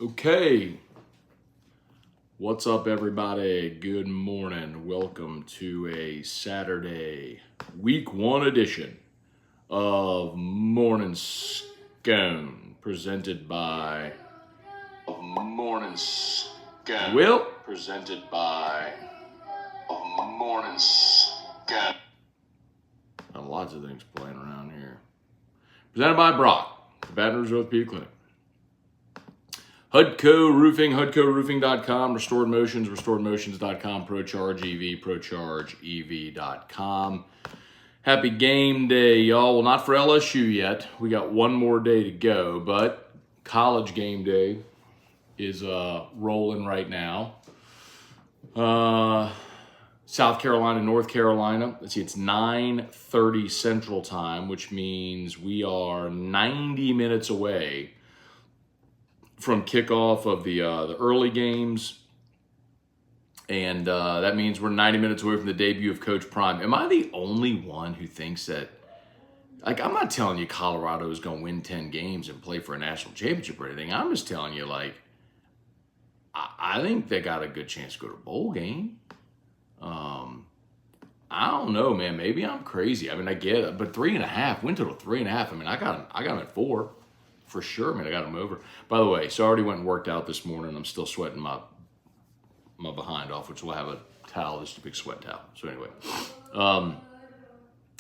Okay, what's up, everybody? Good morning. Welcome to a Saturday, week one edition of Morning Scone, presented by Morning Scone. Presented by Morning Scone. Lots of things playing around here. Presented by Brock, the Baton Rouge Orthopedic Clinic. Hudco Roofing, HudcoRoofing.com, Restored Motions, RestoredMotions.com, ProCharge EV, ProChargeEV.com. Happy game day, y'all. Well, not for LSU yet. We got one more day to go, but college game day is rolling right now. South Carolina, North Carolina. Let's see, it's 9:30 Central Time, which means we are 90 minutes away from kickoff of the early games, and that means we're 90 minutes away from the debut of Coach Prime. Am I the only one who thinks that? Like, I'm not telling you Colorado is going to win 10 games and play for a national championship or anything. I'm just telling you, like, I think they got a good chance to go to a bowl game. I don't know, man. Maybe I'm crazy. I mean, I get it, but 3.5 win total 3.5. I mean, I got them at 4. For sure, man. I got them over. By the way, so I already went and worked out this morning. I'm still sweating my behind off, which will have a towel, just a big sweat towel. So anyway,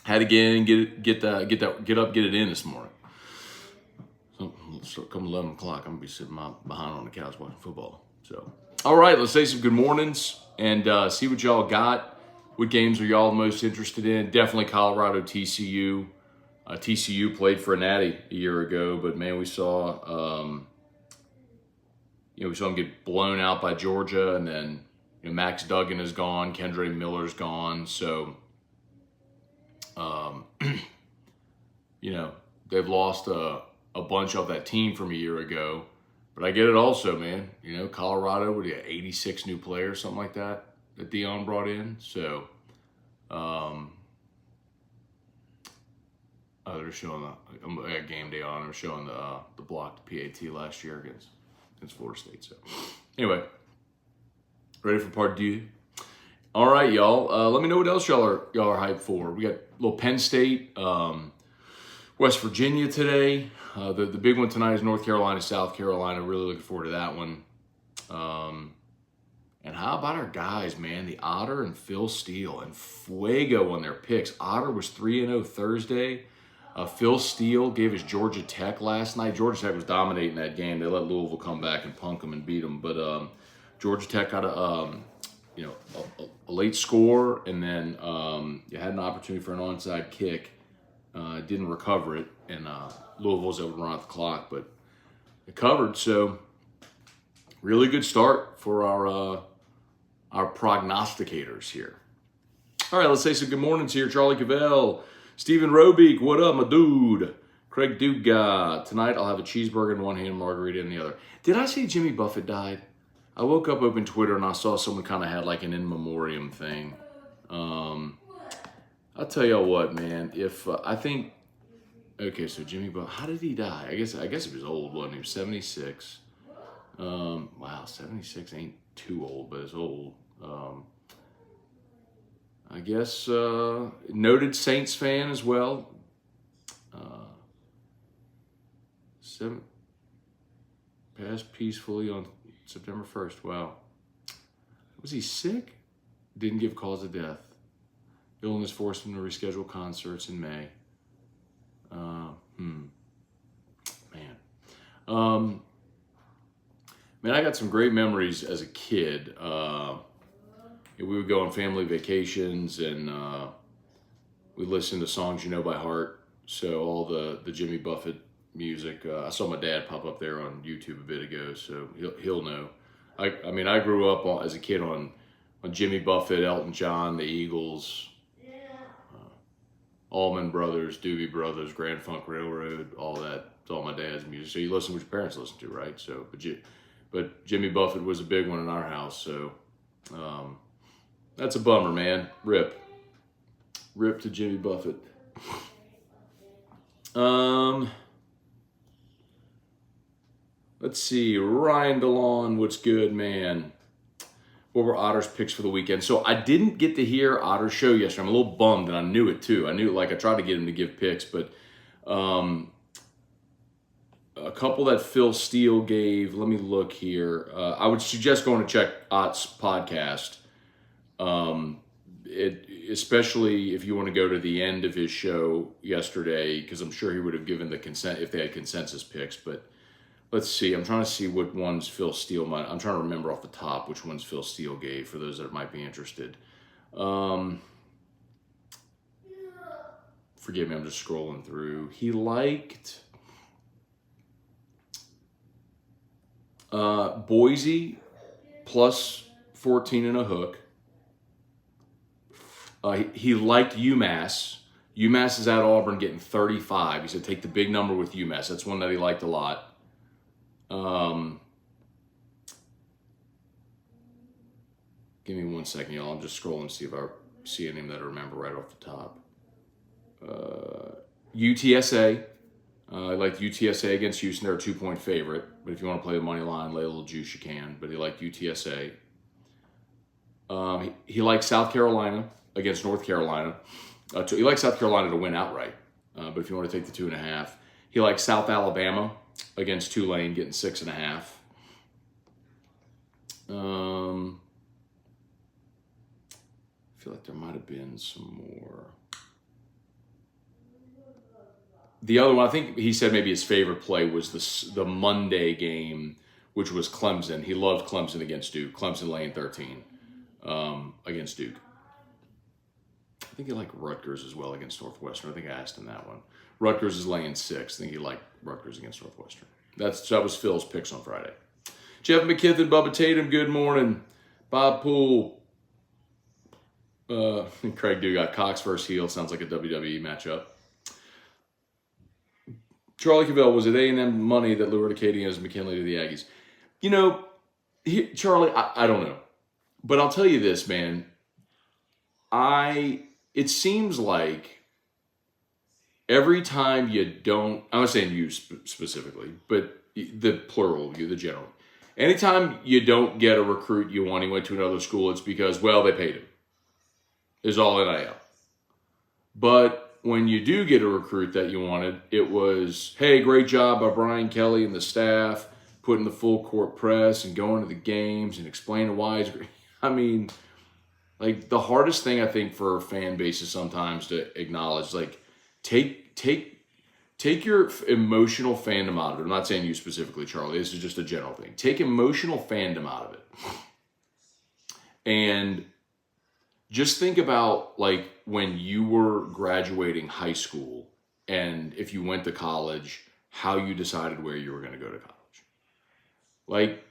had to get in, get up, get it in this morning. So come 11 o'clock, I'm gonna be sitting behind on the couch watching football. So, all right, let's say some good mornings and see what y'all got. What games are y'all most interested in? Definitely Colorado, TCU. TCU played for a natty a year ago, but man, we saw them get blown out by Georgia, and then Max Duggan is gone, Kendre Miller's gone, so they've lost a bunch of that team from a year ago. But I get it also, man. Colorado, what do you got, 86 new players, something like that Deion brought in, so. They're showing the game day on. They're showing the blocked PAT last year against Florida State. So, anyway, ready for part 2? All right, y'all. Let me know what else y'all are hyped for. We got a little Penn State, West Virginia today. The big one tonight is North Carolina, South Carolina. Really looking forward to that one. And how about our guys, man? The Otter and Phil Steele and Fuego on their picks. Otter was 3-0 Thursday. Phil Steele gave us Georgia Tech last night. Georgia Tech was dominating that game. They let Louisville come back and punk them and beat them. But Georgia Tech got a late score, and then you had an opportunity for an onside kick. Didn't recover it, and Louisville was able to run out the clock, but it covered. So really good start for our prognosticators here. All right, let's say some good mornings here. Charlie Cavell. Stephen Robeek, what up, my dude? Craig Duga. Tonight I'll have a cheeseburger in one hand, margarita in the other. Did I say Jimmy Buffett died? I woke up, opened Twitter, and I saw someone kind of had like an in memoriam thing. I'll tell y'all what, man. If I think, okay, so Jimmy Buffett, how did he die? I guess he was old, wasn't he? He was 76. Wow, 76 ain't too old, but it's old. I guess noted Saints fan as well. Passed peacefully on September 1st. Wow. Was he sick? Didn't give cause of death. Illness forced him to reschedule concerts in May. Man, I got some great memories as a kid. We would go on family vacations, and we listened to songs you know by heart. So all the Jimmy Buffett music. I saw my dad pop up there on YouTube a bit ago, so he'll know. I mean, I grew up as a kid on Jimmy Buffett, Elton John, the Eagles, Allman Brothers, Doobie Brothers, Grand Funk Railroad, all that. It's all my dad's music. So you listen to what your parents listen to, right? So, but Jimmy Buffett was a big one in our house. So that's a bummer, man. Rip to Jimmy Buffett. Let's Let's see. Ryan DeLon, what's good, man? What were Otter's picks for the weekend? So I didn't get to hear Otter's show yesterday. I'm a little bummed, and I knew it too. I tried to get him to give picks, but a couple that Phil Steele gave. Let me look here. I would suggest going to check Ott's podcast. Especially if you want to go to the end of his show yesterday, because I'm sure he would have given the consent if they had consensus picks. But let's see. I'm trying to see what ones Phil Steele might. I'm trying to remember off the top which ones Phil Steele gave for those that might be interested. Forgive me, I'm just scrolling through. He liked Boise plus 14 and a hook. He liked UMass. UMass is at Auburn getting 35. He said take the big number with UMass. That's one that he liked a lot. Give me 1 second, y'all. I'm just scrolling to see if I see a name that I remember right off the top. UTSA. I liked UTSA against Houston. They're a 2-point favorite. But if you want to play the money line, lay a little juice, you can. But he liked UTSA. He liked South Carolina against North Carolina. He liked South Carolina to win outright. But if you want to take the 2.5. He liked South Alabama against Tulane, getting 6.5. I feel like there might have been some more. The other one, I think he said maybe his favorite play was the Monday game, which was Clemson. He loved Clemson against Duke. Clemson laying 13 against Duke. I think he liked Rutgers as well against Northwestern. I think I asked him that one. Rutgers is laying 6. I think he liked Rutgers against Northwestern. That was Phil's picks on Friday. Jeff McKithen, Bubba Tatum, good morning. Bob Poole. Craig Dugat, Cox versus Heel. Sounds like a WWE matchup. Charlie Cavell, was it A&M money that lured Acadians and McKinley to the Aggies? You know, Charlie, I don't know. But I'll tell you this, man. It seems like every time you don't, I'm not saying you specifically, but the plural, you, the general. Anytime you don't get a recruit you want, he went to another school, it's because, well, they paid him. It's all NIL. But when you do get a recruit that you wanted, it was, hey, great job by Brian Kelly and the staff, putting the full court press and going to the games and explaining why it's great. I mean, like, the hardest thing I think for fan bases sometimes to acknowledge, like, take your emotional fandom out of it. I'm not saying you specifically, Charlie. This is just a general thing. Take emotional fandom out of it. And just think about, like, when you were graduating high school and if you went to college, how you decided where you were going to go to college. Like,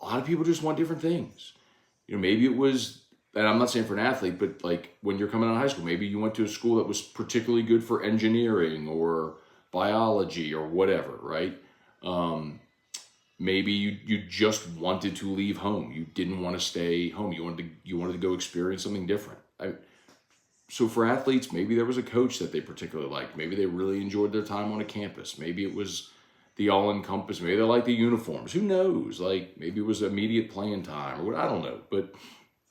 a lot of people just want different things. You know, maybe it was, and I'm not saying for an athlete, but like when you're coming out of high school, maybe you went to a school that was particularly good for engineering or biology or whatever, right? Maybe you just wanted to leave home. You didn't want to stay home. You wanted to go experience something different. So for athletes, maybe there was a coach that they particularly liked. Maybe they really enjoyed their time on a campus. Maybe it was the all-encompass. Maybe they liked the uniforms. Who knows? Like, maybe it was immediate playing time or what. I don't know. But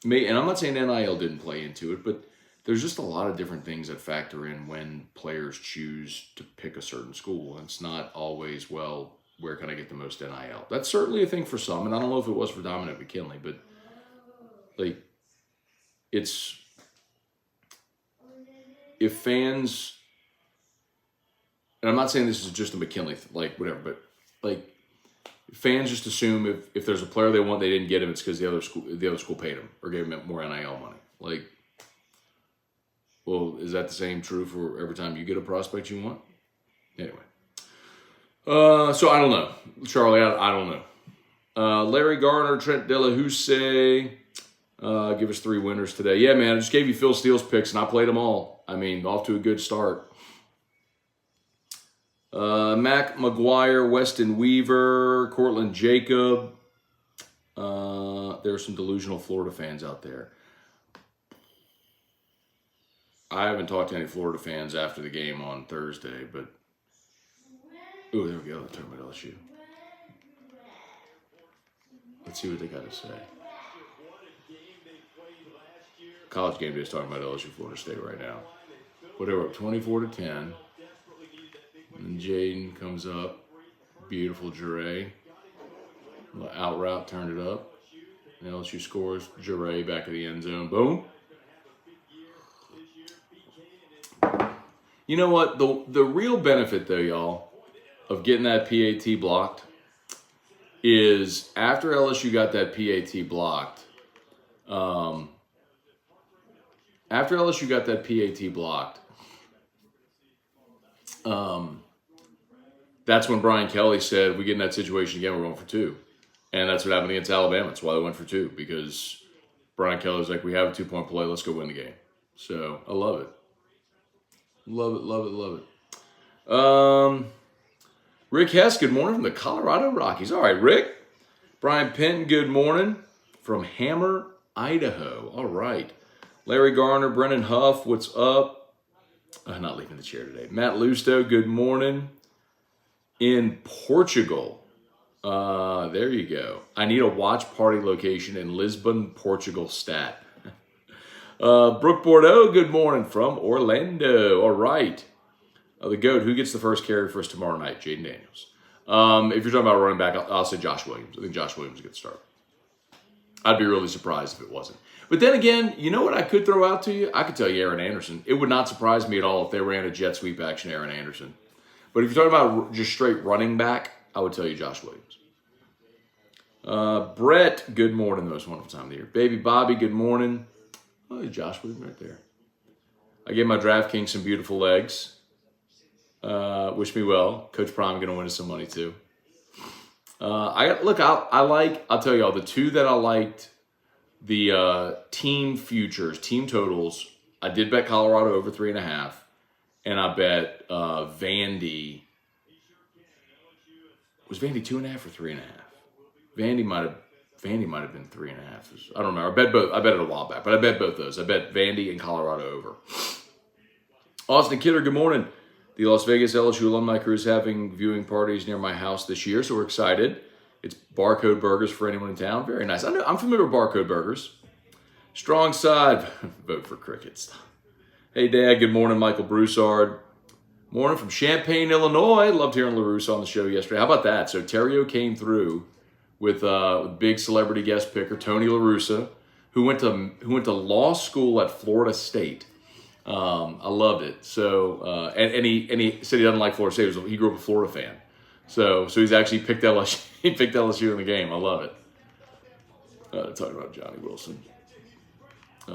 and I'm not saying NIL didn't play into it, but there's just a lot of different things that factor in when players choose to pick a certain school. And it's not always, well, where can I get the most NIL? That's certainly a thing for some, and I don't know if it was for Dominic McKinley, but like, it's, if fans, and I'm not saying this is just a McKinley, like, whatever, but like, fans just assume if there's a player they want, they didn't get him, it's because the other school paid him or gave him more NIL money. Like, well, is that the same true for every time you get a prospect you want? Anyway. So I don't know. Charlie, I don't know. Larry Garner, Trent Delahousse, give us 3 winners today. Yeah, man, I just gave you Phil Steele's picks, and I played them all. I mean, off to a good start. Mac McGuire, Weston Weaver, Cortland Jacob. There are some delusional Florida fans out there. I haven't talked to any Florida fans after the game on Thursday, but Oh, there we go. Let's talk about LSU. Let's see what they got to say. College Game Day is talking about LSU Florida State right now. But they were up 24-10. And Jaden comes up. Beautiful Jure. Out route, turned it up. And LSU scores. Jure back of the end zone. Boom. You know what? The real benefit, though, y'all, of getting that PAT blocked is after LSU got that PAT blocked, that's when Brian Kelly said, we get in that situation again, we're going for 2. And that's what happened against Alabama. That's why they went for 2, because Brian Kelly was like, we have a 2-point play, let's go win the game. So I love it. Love it, love it, love it. Rick Hess, good morning from the Colorado Rockies. All right, Rick. Brian Penton, good morning from Hammer, Idaho. All right. Larry Garner, Brennan Huff, what's up? Not leaving the chair today. Matt Lusto, good morning. In Portugal. There you go. I need a watch party location in Lisbon, Portugal stat. Brooke Bordeaux, good morning from Orlando. All right. The GOAT, who gets the first carry for us tomorrow night? Jaden Daniels. If you're talking about running back, I'll say Josh Williams. I think Josh Williams is a good start. I'd be really surprised if it wasn't. But then again, you know what I could throw out to you? I could tell you Aaron Anderson. It would not surprise me at all if they ran a jet sweep action Aaron Anderson. But if you're talking about just straight running back, I would tell you Josh Williams. Brett, good morning. Most wonderful time of the year. Baby Bobby, good morning. Oh, Josh Williams right there. I gave my DraftKings some beautiful legs. Wish me well. Coach Prime going to win us some money too. I'll tell y'all the 2 that I liked, the team futures, team totals. I did bet Colorado over 3.5, and I bet Vandy. Was Vandy 2.5 or 3.5? Vandy might have been 3.5. I don't remember. I bet both. I bet it a while back, but I bet both those. I bet Vandy and Colorado over. Austin Kidder, good morning. The Las Vegas LSU alumni crew is having viewing parties near my house this year, so we're excited. It's Barcode Burgers for anyone in town. Very nice. I'm familiar with Barcode Burgers. Strong side. Vote for Crickets. Hey, Dad. Good morning, Michael Broussard. Morning from Champaign, Illinois. Loved hearing LaRussa on the show yesterday. How about that? So Terrio came through with big celebrity guest picker Tony LaRussa, who went to law school at Florida State. I loved it. So and he said he doesn't like Florida State. He grew up a Florida fan. So he's actually picked LSU. He picked LSU in the game. I love it. Talking about Johnny Wilson. I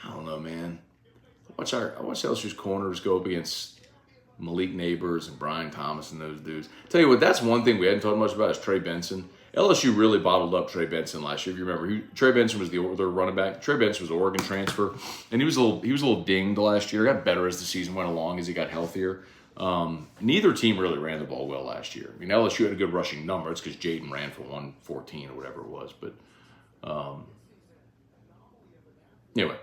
don't know, man. I watch LSU's corners go up against Malik Neighbors and Brian Thomas and those dudes. Tell you what, that's one thing we hadn't talked much about is Trey Benson. LSU really bottled up Trey Benson last year. If you remember, Trey Benson was their running back. Trey Benson was an Oregon transfer, and he was a little dinged last year. Got better as the season went along as he got healthier. Neither team really ran the ball well last year. I mean, LSU had a good rushing number. It's because Jaden ran for 114 or whatever it was. But anyway.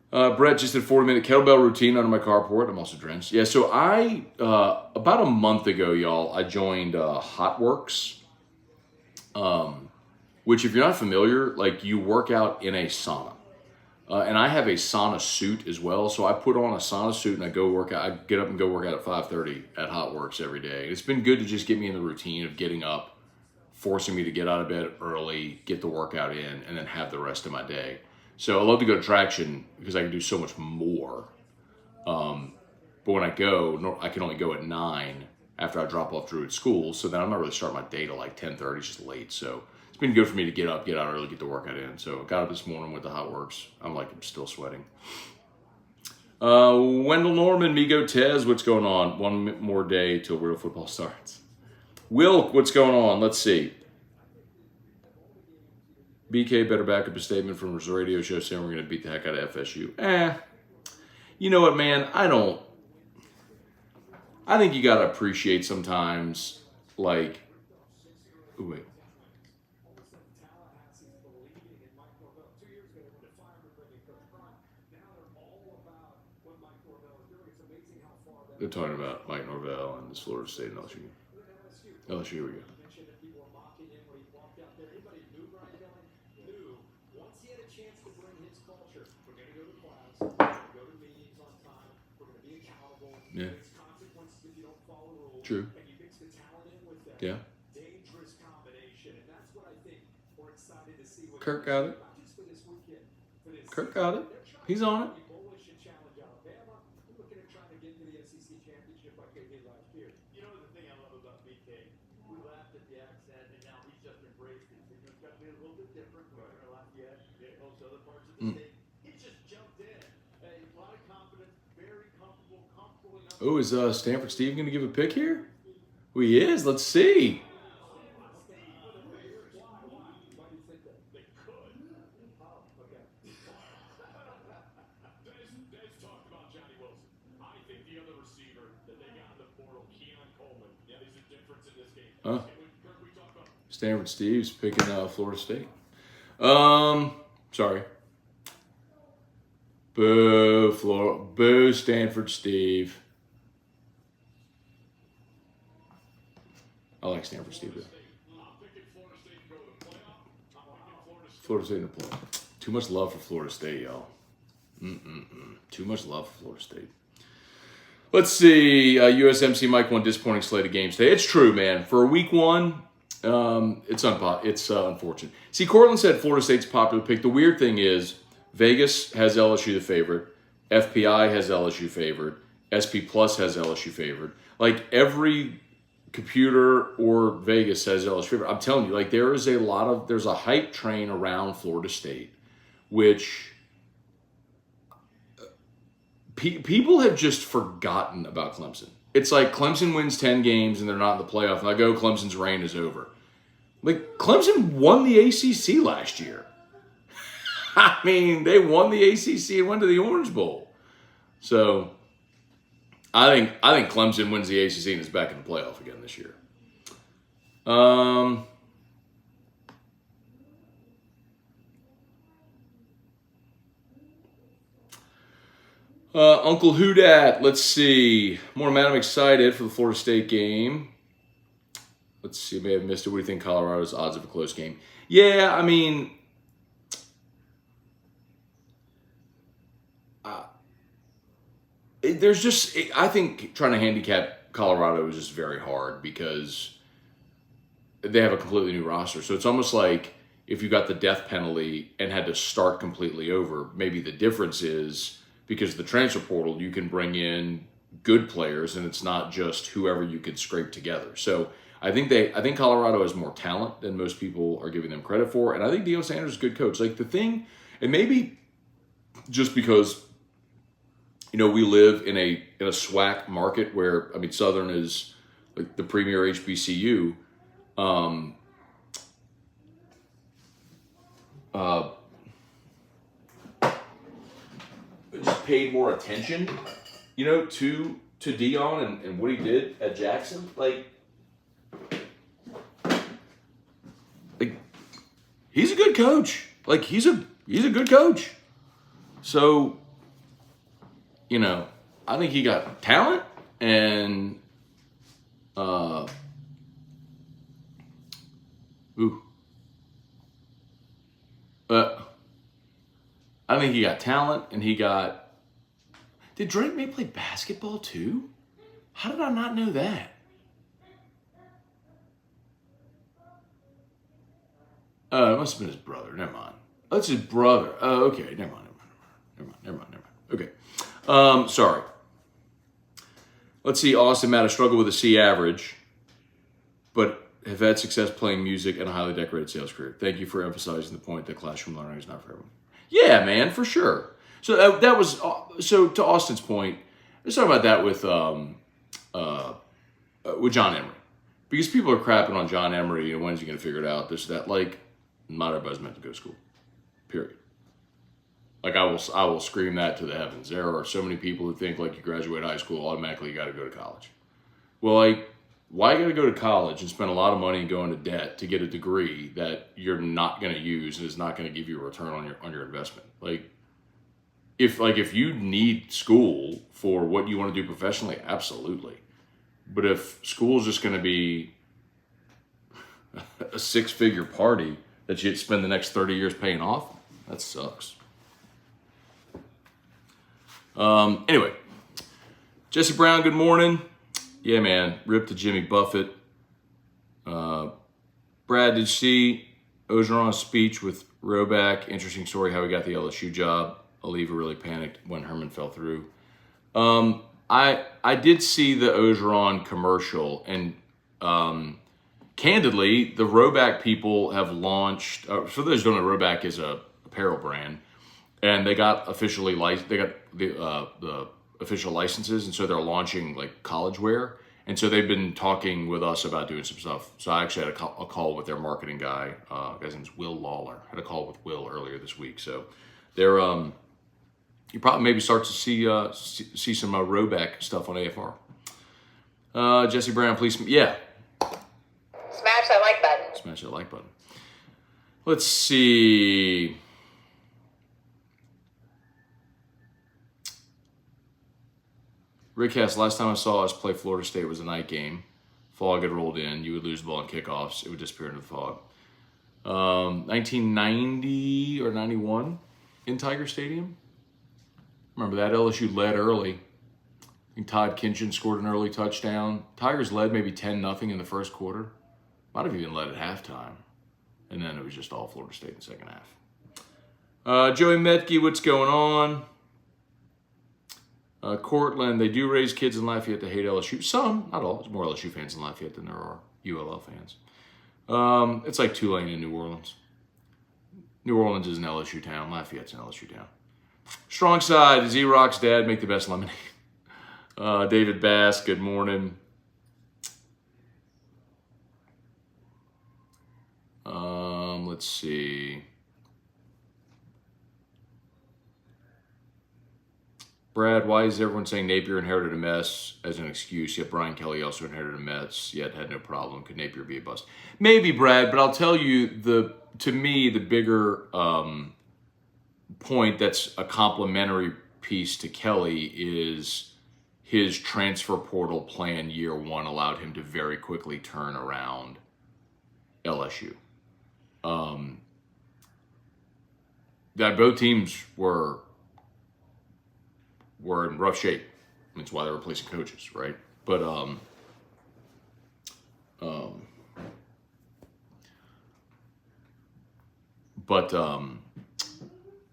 Brett just did 40-minute kettlebell routine under my carport. I'm also drenched. Yeah, so I, about a month ago, y'all, I joined HotWorks, which if you're not familiar, like you work out in a sauna. And I have a sauna suit as well, so I put on a sauna suit and I go work out. I get up and go work out at 5:30 at HotWorks every day. It's been good to just get me in the routine of getting up, forcing me to get out of bed early, get the workout in, and then have the rest of my day. So I love to go to Traction because I can do so much more. But when I go, I can only go at 9 after I drop off Drew at school. So then I'm not really starting my day till like 10:30. It's just late. So it's been good for me to get up, get out early, get the workout in. So I got up this morning with the HotWorks. I'm still sweating. Wendell Norman, Migo Tez, what's going on? One more day till real football starts. Wilk, what's going on? Let's see. BK better back up a statement from his radio show saying we're going to beat the heck out of FSU. You know what, man? I think you got to appreciate sometimes, like, Ooh, wait. They're talking about Mike Norvell and this Florida State and LSU. LSU, here we go. Yeah. True. Yeah. Kirk got it. Kirk got it. He's on it. Oh, is Stanford Steve going to give a pick here? Well, he is. Let's see. Huh? Stanford Steve's picking Florida State. Sorry. Boo, boo, Stanford Steve. I like Stanford Steve though. Florida State in the play. Too much love for Florida State, y'all. Too much love for Florida State. Let's see. USMC Mike won disappointing slate of games today. It's true, man. For week one, it's unfortunate. See, Cortland said Florida State's popular pick. The weird thing is Vegas has LSU the favorite. FPI has LSU favored. SP Plus has LSU favored. Like every computer or Vegas says LSU favored. I'm telling you, like there's a hype train around Florida State, which people have just forgotten about Clemson. It's like Clemson wins 10 games and they're not in the playoff, and I go, Clemson's reign is over. Like, Clemson won the ACC last year. I mean, they won the ACC and went to the Orange Bowl. So, I think Clemson wins the ACC and is back in the playoff again this year. Uncle Hoodat, let's see. More man, I'm excited for the Florida State game. Let's see, I may have missed it. What do you think Colorado's odds of a close game? Yeah, I mean, there's just, I think trying to handicap Colorado is just very hard because they have a completely new roster. So it's almost like if you got the death penalty and had to start completely over, maybe the difference is because of the transfer portal, you can bring in good players and it's not just whoever you could scrape together. So I think Colorado has more talent than most people are giving them credit for. And I think Deion Sanders is a good coach. Like the thing, and maybe just because, you know, we live in a SWAC market where, I mean, Southern is like the premier HBCU. Just paid more attention, you know, to Deion and what he did at Jackson. Like he's a good coach. Like he's a good coach. So, you know, I think he got talent and I think he got talent and he got. Did Drake May play basketball too? How did I not know that? It must have been his brother. Never mind. That's his brother. Oh, okay. Never mind. Okay. Sorry. Let's see. Austin, Matt, I struggle with a C average, but have had success playing music and a highly decorated sales career. Thank you for emphasizing the point that classroom learning is not for everyone. Yeah, man, for sure. So that was so to Austin's point. Let's talk about that with John Emery, because people are crapping on John Emery. You know, when's he going to figure it out? This, that. Like, not everybody's meant to go to school. Period. Like I will scream that to the heavens. There are so many people who think like you graduate high school automatically you got to go to college. Well, like why you got to go to college and spend a lot of money and go into debt to get a degree that you're not going to use and is not going to give you a return on your investment? If you need school for what you want to do professionally, absolutely. But if school is just going to be a six-figure party that you'd spend the next 30 years paying off, that sucks. Anyway, Jesse Brown, good morning. Yeah, man, rip to Jimmy Buffett. Brad, did you see Ogeron's speech with Roback? Interesting story how he got the LSU job. Oliva really panicked when Herman fell through. I did see the Ogeron commercial, and candidly, the Roback people have launched. For those who don't know, Roback is a apparel brand, and they got officially they got the official licenses, and so they're launching like college wear. And so they've been talking with us about doing some stuff. So I actually had a call with their marketing guy. Guy's name is Will Lawler. Had a call with Will earlier this week. So they're you probably maybe start to see some Roback stuff on AFR. Jesse Brown, please. Yeah. Smash that like button. Smash that like button. Let's see. Rick Hess, last time I saw us play Florida State was a night game. Fog had rolled in. You would lose the ball in kickoffs. It would disappear into the fog. 1990 or 91 in Tiger Stadium. Remember that? LSU led early. I think Todd Kinchin scored an early touchdown. Tigers led maybe 10-0 in the first quarter. Might have even led at halftime. And then it was just all Florida State in the second half. Joey Metke, what's going on? Cortland, they do raise kids in Lafayette to hate LSU. Some, not all. There's more LSU fans in Lafayette than there are ULL fans. It's like Tulane in New Orleans. New Orleans is an LSU town. Lafayette's an LSU town. Strong side, does E-Rock's dad make the best lemonade? David Bass, good morning. Let's see. Brad, why is everyone saying Napier inherited a mess as an excuse, yet Brian Kelly also inherited a mess, yet had no problem? Could Napier be a bust? Maybe, Brad, but I'll tell you, to me, the bigger point that's a complementary piece to Kelly is his transfer portal plan year one allowed him to very quickly turn around LSU. That both teams were in rough shape. That's why they're replacing coaches, right? But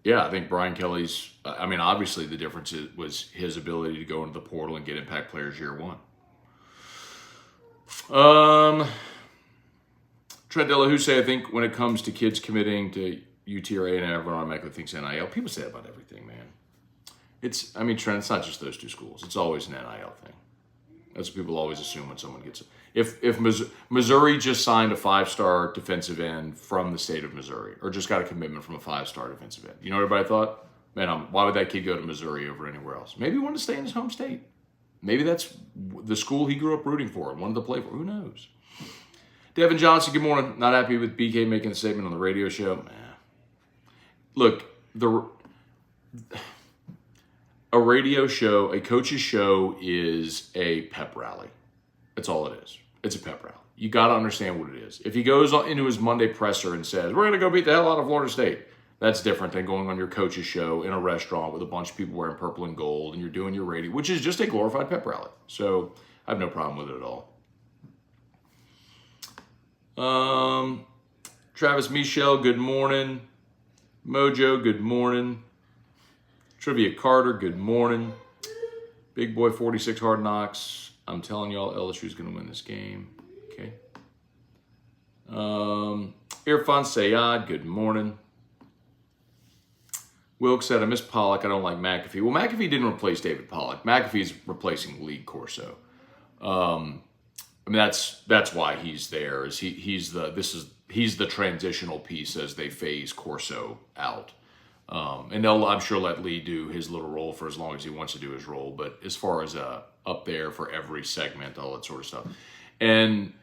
yeah, I think Brian Kelly's. I mean, obviously the difference was his ability to go into the portal and get impact players year one. Trent Delahousse, I think when it comes to kids committing to UT or A&M, everyone automatically thinks NIL. People say that about everything, man. Trent, it's not just those two schools. It's always an NIL thing. That's what people always assume when someone gets it. If Missouri just signed a 5-star defensive end from the state of Missouri, or just got a commitment from a 5-star defensive end, you know what everybody thought? Man, why would that kid go to Missouri over anywhere else? Maybe he wanted to stay in his home state. Maybe that's the school he grew up rooting for and wanted to play for. Who knows? Devin Johnson, good morning. Not happy with BK making a statement on the radio show. Look, a radio show, a coach's show is a pep rally. That's all it is. It's a pep rally. You got to understand what it is. If he goes into his Monday presser and says, we're going to go beat the hell out of Florida State, that's different than going on your coach's show in a restaurant with a bunch of people wearing purple and gold and you're doing your radio, which is just a glorified pep rally. So I have no problem with it at all. Travis Michel, good morning. Mojo, good morning. Trivia Carter, good morning. Big Boy 46 Hard Knocks. I'm telling y'all, LSU's going to win this game. Okay. Irfan Sayad, good morning. Wilkes said, I miss Pollock. I don't like McAfee. Well, McAfee didn't replace David Pollock. McAfee's replacing Lee Corso. That's why he's there. He's the transitional piece as they phase Corso out. And they'll, I'm sure, let Lee do his little role for as long as he wants to do his role. But as far as up there for every segment, all that sort of stuff. And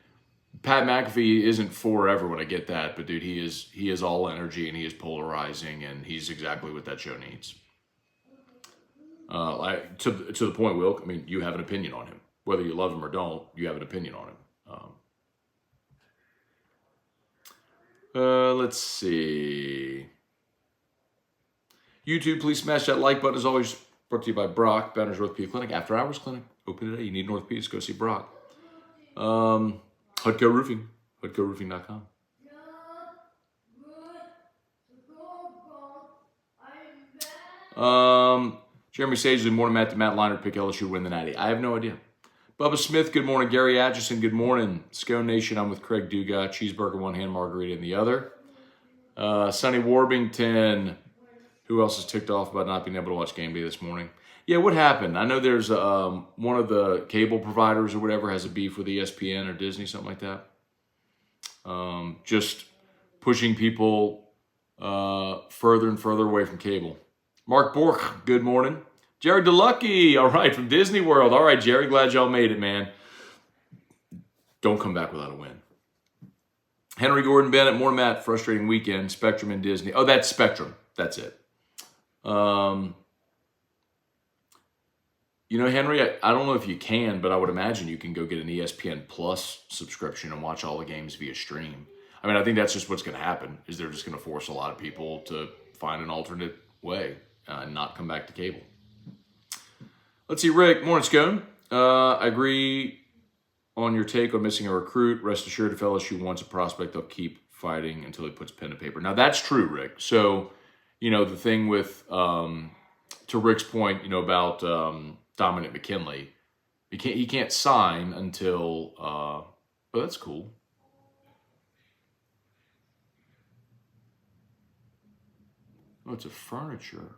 Pat McAfee isn't forever when I get that, but dude, he is all energy and he is polarizing and he's exactly what that show needs. To the point, Wilk, I mean, you have an opinion on him. Whether you love him or don't, you have an opinion on him. Let's see. YouTube, please smash that like button. As always, brought to you by Brock, Banner's Orthopedic Clinic. After Hours Clinic, open today. You need an orthopedist, go see Brock. Hudco Roofing, HudcoRoofing.com. Jeremy Sage, good morning, Matt. Did Matt Leinart pick LSU to win the Natty? I have no idea. Bubba Smith, good morning. Gary Atchison, good morning. Scone Nation, I'm with Craig Duga. Cheeseburger, one hand, margarita in the other. Sonny Warbington, who else is ticked off about not being able to watch game day this morning? Yeah, what happened? I know there's one of the cable providers or whatever has a beef with ESPN or Disney, something like that. Just pushing people further and further away from cable. Mark Bork, good morning. Jerry DeLucky, all right, from Disney World. All right, Jerry, glad y'all made it, man. Don't come back without a win. Henry Gordon Bennett, morning, Matt, frustrating weekend. Spectrum and Disney. Oh, that's Spectrum. That's it. You know, Henry, I don't know if you can, but I would imagine you can go get an ESPN Plus subscription and watch all the games via stream. I mean, I think that's just what's going to happen, is they're just going to force a lot of people to find an alternate way and not come back to cable. Let's see, Rick, morning, Scone. I agree on your take on missing a recruit. Rest assured, if LSU wants a prospect, they'll keep fighting until he puts pen to paper. Now, that's true, Rick. So, you know, the thing with, to Rick's point, you know, about Dominic McKinley, he can't sign until, oh, that's cool. Oh, it's a furniture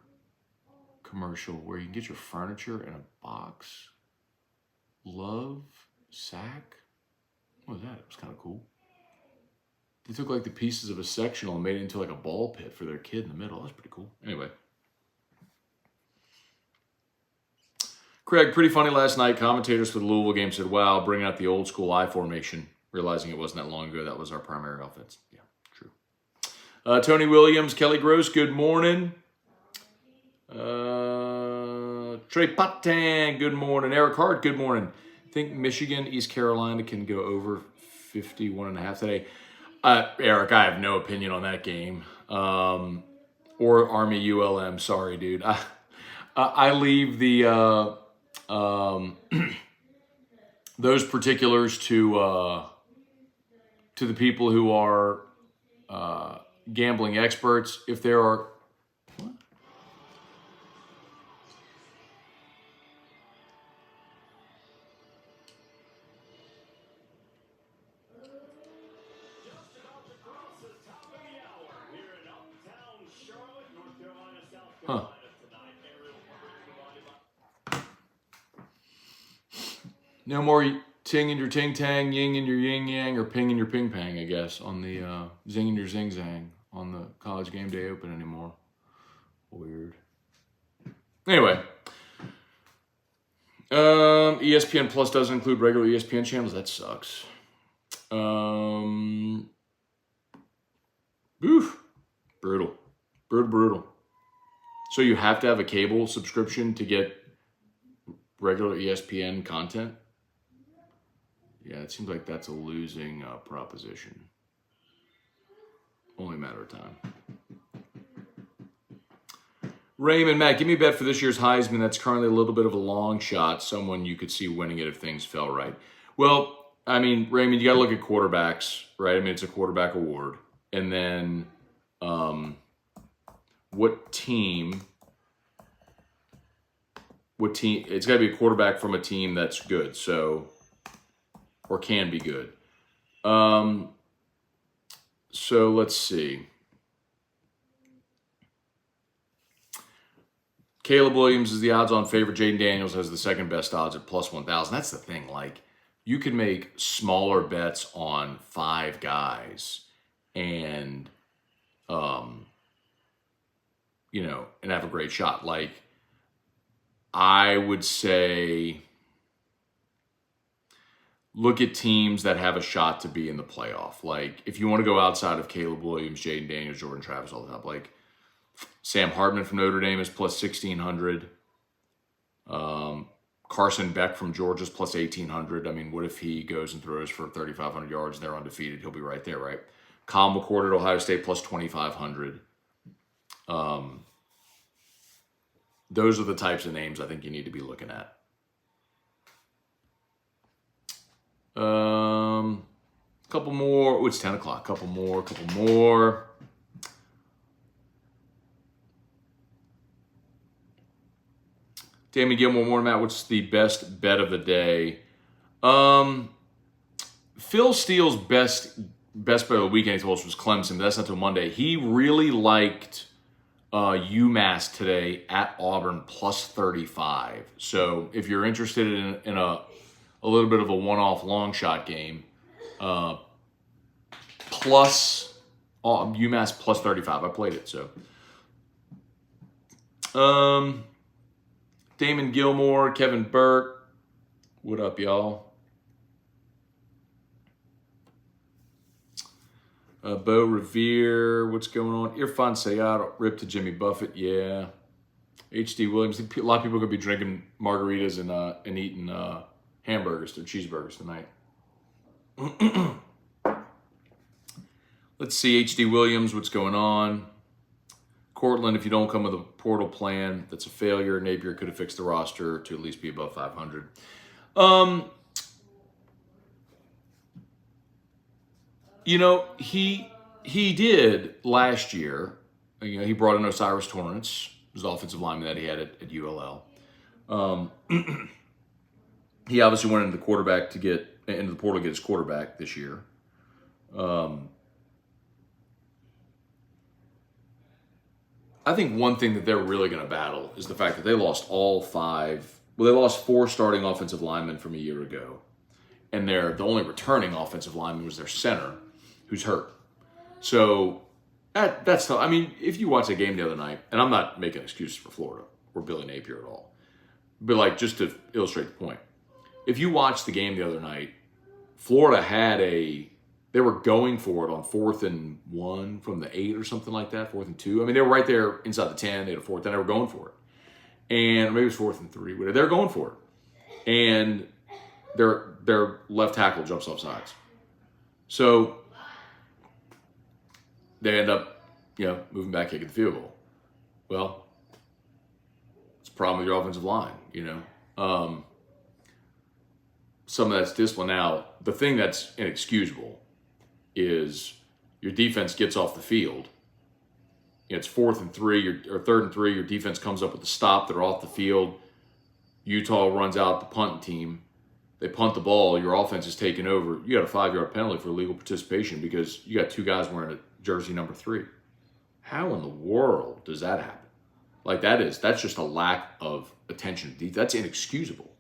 commercial where you can get your furniture in a box. Love sack. What was that? It was kind of cool. They took like the pieces of a sectional and made it into like a ball pit for their kid in the middle. That's pretty cool. Anyway. Craig, pretty funny last night. Commentators for the Louisville game said, wow, bringing out the old school I formation, realizing it wasn't that long ago. That was our primary offense. Yeah, true. Tony Williams, Kelly Gross, good morning. Trey Patan, good morning. Eric Hart, good morning. Think Michigan, East Carolina can go over 51.5 today. Eric, I have no opinion on that game. Or Army ULM. Sorry, dude. I leave the those particulars to the people who are gambling experts. If there are no more ting and your ting tang, ying and your yin yang, or ping and your ping pang, I guess, on the zing and your zing zang on the College Game Day Open anymore. Weird. Anyway, ESPN Plus doesn't include regular ESPN channels. That sucks. Brutal. So you have to have a cable subscription to get regular ESPN content? Yeah, it seems like that's a losing proposition. Only a matter of time. Raymond, Matt, give me a bet for this year's Heisman. That's currently a little bit of a long shot. Someone you could see winning it if things fell right. Well, I mean, Raymond, you got to look at quarterbacks, right? I mean, it's a quarterback award. And then what team, it's got to be a quarterback from a team that's good, so, or can be good. So let's see. Caleb Williams is the odds-on favorite. Jaden Daniels has the second best odds at plus 1,000. That's the thing. Like, you can make smaller bets on 5 guys and, you know, and have a great shot. Like, I would say look at teams that have a shot to be in the playoff. Like, if you want to go outside of Caleb Williams, Jaden Daniels, Jordan Travis, all the time, like Sam Hartman from Notre Dame is plus 1,600. Carson Beck from Georgia's plus 1,800. I mean, what if he goes and throws for 3,500 yards and they're undefeated? He'll be right there, right? Kyle McCord at Ohio State plus 2,500. Those are the types of names I think you need to be looking at. Couple more. Oh, it's 10 o'clock. Couple more. Damon Gilmore, morning, Matt. What's the best bet of the day? Phil Steele's best bet of the weekend, he told us, was Clemson, but that's not until Monday. He really liked UMass today at Auburn plus 35. So if you're interested in a little bit of a one-off long shot game, plus UMass plus 35. I played it, so. Damon Gilmore, Kevin Burke, what up, y'all? Bo Revere, what's going on? Irfan Sayad, rip to Jimmy Buffett, yeah. H.D. Williams, a lot of people are going to be drinking margaritas and eating hamburgers or cheeseburgers tonight. Let's see, H.D. Williams, what's going on? Cortland, if you don't come with a portal plan, that's a failure. Napier could have fixed the roster to at least be above 500. You know, he did last year. You know, he brought in Osiris Torrance, who's the offensive lineman that he had at ULL. He obviously went into the portal to get his quarterback this year. I think one thing that they're really going to battle is the fact that they lost they lost 4 starting offensive linemen from a year ago. And the only returning offensive lineman was their center, who's hurt. So that's tough. I mean, if you watch the game the other night, and I'm not making excuses for Florida or Billy Napier at all, but like just to illustrate the point, if you watch the game the other night, Florida they were going for it on 4th and 1 from the 8 or something like that, 4th and 2. I mean, they were right there inside the 10. They had a 4th, and they were going for it. And maybe it was 4th and 3. But they're going for it. And their left tackle jumps off sides. So they end up, moving back, kicking the field goal. Well, it's a problem with your offensive line, Some of that's discipline. Now, the thing that's inexcusable is your defense gets off the field. It's 4th and 3 or 3rd and 3. Your defense comes up with a stop. They're off the field. Utah runs out the punting team. They punt the ball. Your offense is taken over. You got a 5-yard penalty for illegal participation because you got 2 guys wearing a jersey number 3. How in the world does that happen? Like that's just a lack of attention. That's inexcusable.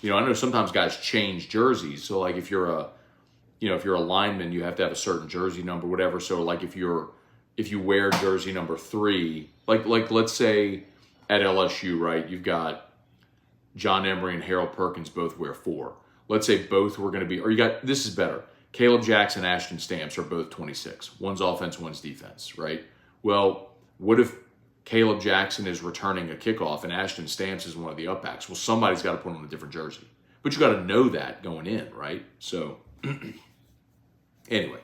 I know sometimes guys change jerseys. So like if you're a lineman, you have to have a certain jersey number, whatever. So like if you wear jersey number 3, like let's say at LSU, right, you've got John Emery and Harold Perkins both wear 4. Let's say both were going to be, or this is better. Caleb Jackson, Ashton Stamps are both 26. One's offense, one's defense, right? Well, what if Caleb Jackson is returning a kickoff and Ashton Stamps is one of the upbacks? Well, somebody's got to put on a different jersey. But you got to know that going in, right? So, anyway.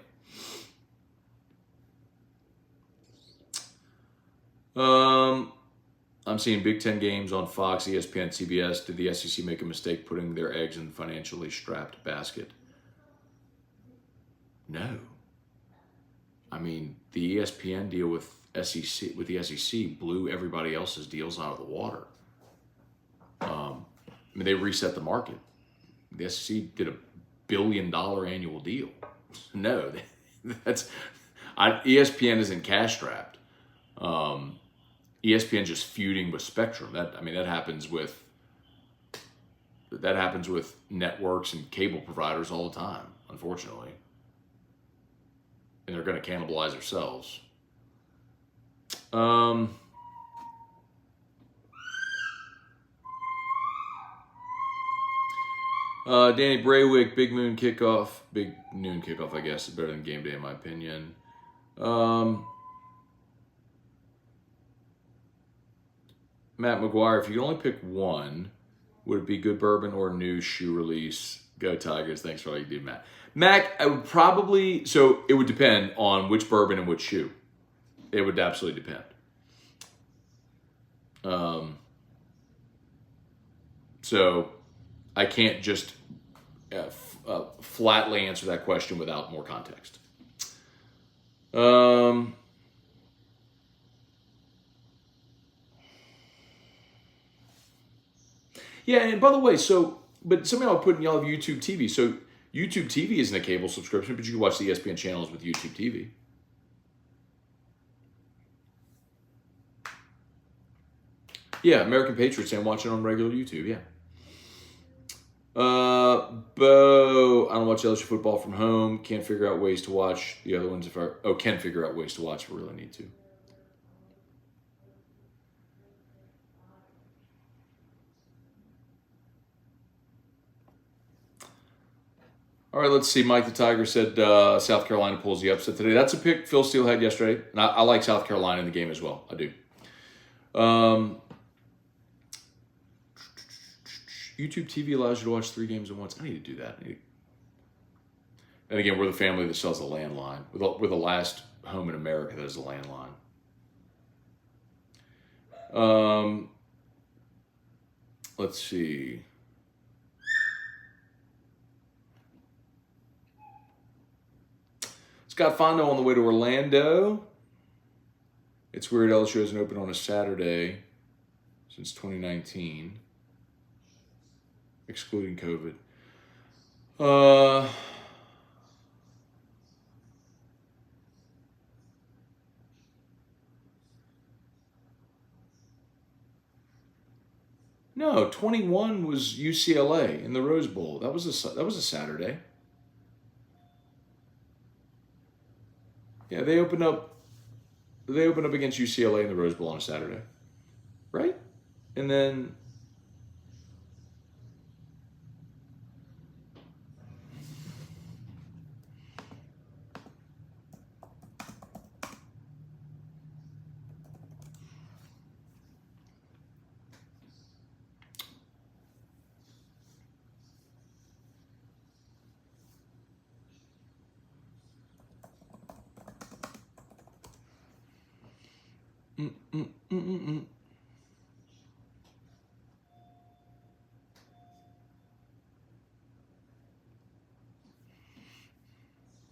I'm seeing Big Ten games on Fox, ESPN, CBS. Did the SEC make a mistake putting their eggs in the financially strapped basket? No. I mean, the ESPN deal with the SEC blew everybody else's deals out of the water. They reset the market. The SEC did $1 billion annual deal. No, ESPN isn't cash strapped. ESPN just feuding with Spectrum. That happens with networks and cable providers all the time, unfortunately. And they're going to cannibalize themselves. Danny Braywick, big noon kickoff, I guess, is better than game day in my opinion. Matt McGuire, if you could only pick one, would it be good bourbon or new shoe release? Go Tigers. Thanks for all you do, Matt. Mac, I would probably, so it would depend on which bourbon and which shoe. It would absolutely depend. So I can't just flatly answer that question without more context. Yeah, and by the way, but some of y'all put in y'all have YouTube TV. So YouTube TV isn't a cable subscription, but you can watch the ESPN channels with YouTube TV. Yeah, American Patriots and watch it on regular YouTube, yeah. Bo, I don't watch LSU football from home. Can't figure out ways to watch the other ones can figure out ways to watch if we really need to. All right, let's see. Mike the Tiger said South Carolina pulls the upset today. That's a pick Phil Steele had yesterday. And I like South Carolina in the game as well. I do. YouTube TV allows you to watch 3 games at once. I need to do that. And again, we're the family that sells a landline. We're the last home in America that has a landline. Let's see. Scott Fondo on the way to Orlando. It's weird LSU hasn't opened on a Saturday since 2019, excluding COVID. No, 21 was UCLA in the Rose Bowl. That was a Saturday. Yeah, they opened up against UCLA in the Rose Bowl on a Saturday, right? And then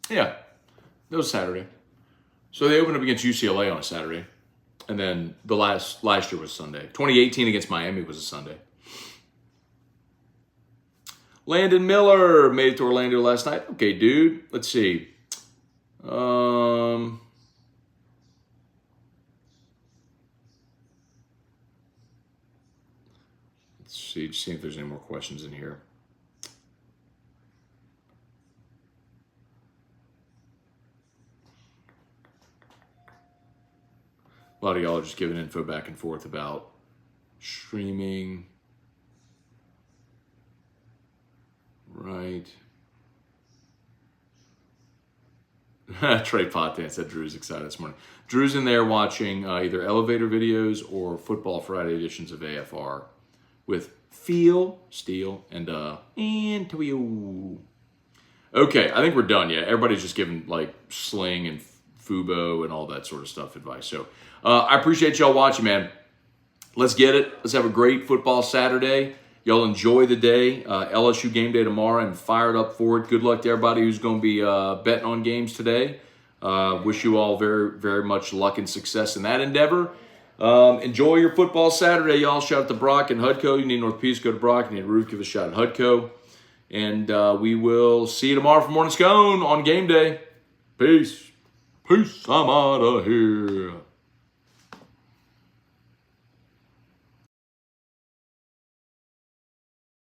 yeah, that was Saturday. So they opened up against UCLA on a Saturday. And then the last year was Sunday. 2018 against Miami was a Sunday. Landon Miller made it to Orlando last night. Okay, dude. Let's see. Let's see if there's any more questions in here. A lot of y'all are just giving info back and forth about streaming. Right. Trey Potan said Drew's excited this morning. Drew's in there watching either elevator videos or Football Friday editions of AFR with Phil Steele and Antonio. Okay, I think we're done. Yeah, everybody's just giving like Sling and Fubo and all that sort of stuff advice. So I appreciate y'all watching, man. Let's get it. Let's have a great football Saturday. Y'all enjoy the day. LSU game day tomorrow and fired up for it. Good luck to everybody who's going to be betting on games today. Wish you all very, very much luck and success in that endeavor. Enjoy your football Saturday, y'all. Shout out to Brock and Hudco. You need North Peace, go to Brock. You need Ruth, give a shout at Hudco. And we will see you tomorrow for Morning Scone on game day. Peace. Peace. I'm out of here.